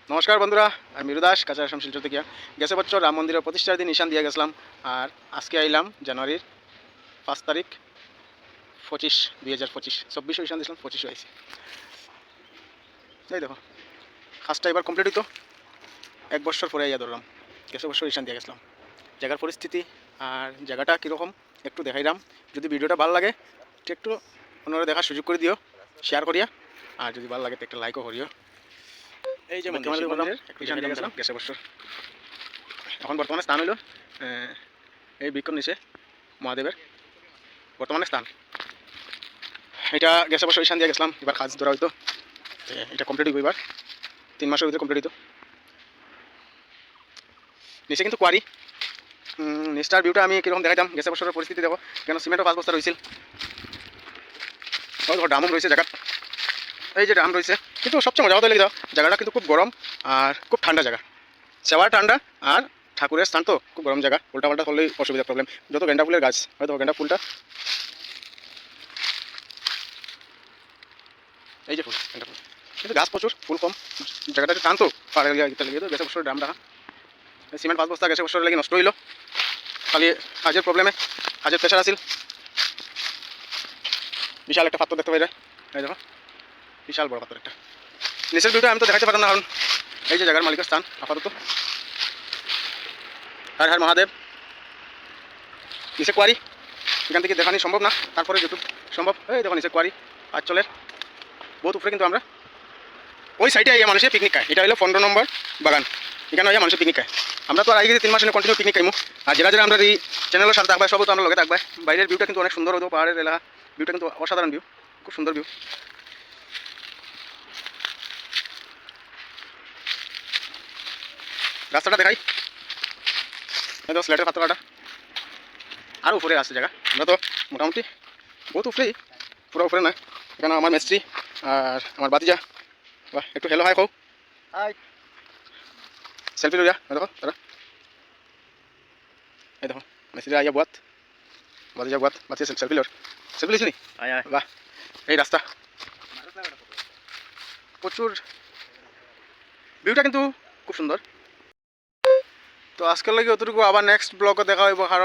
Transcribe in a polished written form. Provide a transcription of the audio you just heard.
নমস্কার বন্ধুরা, আমি মিরু দাস কাঁচা আসাম শিলচর থেকে। গেছে বছর রাম মন্দিরের প্রতিষ্ঠার দিন নিশান দিয়ে গেছিলাম, আর আজকে আইলাম জানুয়ারির 5 তারিখ 2025 24 নিশান দিয়েছিলাম, 25 হয়েছে। এই দেখো কাজটা এবার কমপ্লিট হইতো, 1 বছর পরে আইয়া ধরলাম। গেছে বছর নিশান দিয়ে গেছিলাম। জায়গার পরিস্থিতি আর জায়গাটা কীরকম একটু দেখাইলাম। যদি ভিডিওটা ভালো লাগে একটু অন্যরা দেখার সুযোগ করে দিও, শেয়ার করিয়া, আর যদি ভালো লাগে তো একটা লাইকও করিও। এই যে মন্দিরের একটু নিশান দিয়ে গেছিলাম গেছে বছর। এখন বর্তমানে স্থান হইল এই বৃক্ষর নিচে মহাদেবের বর্তমানে স্থান। এটা গেছে বছর ঈশান দিয়ে গেছিলাম, এবার কাজ ধরা হইতো, এটা কমপ্লিট হইব এবার 3 মাসের ভিতরে কমপ্লিট হইতো। নিচে কিন্তু কোয়ারি, নিচটার ভিউটা আমি কীরকম দেখাইতাম। গেছে বছরের পরিস্থিতি দেখো, কেন সিমেন্টও 5 বস্তা রয়েছিল, ড্রামও রয়েছে জায়গা। এই যে ড্রাম রয়েছে, কিন্তু সবচেয়ে মজা কথা লেগে দাও, জায়গাটা কিন্তু খুব গরম আর খুব ঠান্ডা জায়গা। সেবার ঠান্ডা আর ঠাকুরের স্থান তো খুব গরম জায়গা, উল্টা পাল্টা করলেই অসুবিধা প্রবলেম। যত গেন্ডা ফুলের গাছ, হয়তো গেন্ডা ফুলটা এই যে ফুল, গেন্ডা ফুল, কিন্তু গাছ প্রচুর, ফুল কম, জায়গাটা একটু টান তো পাড়ে লেগে তো। গেছে বছর ড্রাম রাখা সিমেন্ট 5 বস্তা গেছে বছর লেগে নষ্ট হইল, খালি কাজের প্রবলেমে, কাজের প্রেশার আছিল। বিশাল একটা পাত্র দেখতে পাই, এই দেখো বিশাল বড় পাত্র একটা। নিচের ভিউটা আমি তো দেখাতে পারলাম না, কারণ এই যে জায়গার মালিকের স্থান আপাতত। হর হর মহাদেব। নিচে কোয়ারি, এখান থেকে দেখানি সম্ভব না, তারপরে যেটুকু সম্ভব। এই দেখো নিচে কোয়ারি আর চলের বহুত উপরে। কিন্তু আমরা ওই সাইডে আইয়া মানুষের পিকনিক খায়, এটা হলো 15 নম্বর বাগান, এখানে আইয়া মানুষের পিকনিক খায়। আমরা তো আর আগে 3 মাস কন্টিনিউ পিকনিক খাইমু। আর যারা আমরা এই চ্যানেলের সাথে থাকবে, সব তো আমরা লগে থাকবে। বাইরের ভিউটা কিন্তু অনেক সুন্দর হতো, পাহাড়ের এলাকা, ভিউটা কিন্তু অসাধারণ ভিউ, খুব সুন্দর ভিউ। রাস্তাটা দেখাই, এই তো স্লেটের পাত্রটা আর উপরে আসছে জায়গা। আমরা তো মোটামুটি বহুত উপরেই, পুরো উপরে না। এখানে আমার মিস্ত্রি আর আমার বাতিজা, বাহ একটু হ্যালো হাই কও, হাই, সেলফি লইয়া দেখো তারা। এই দেখো মিস্ত্রি আইয়া বুয়াত, বাতিজা বুয়াত, বাতিজা সেলফি লোর, সেলফি লিছি নি, বাহ। এই রাস্তা প্রচুর, ভিউটা কিন্তু খুব সুন্দর। তো আজকের লাগে অতটুকু, আবার নেক্সট ব্লগে দেখা হইব, কারণ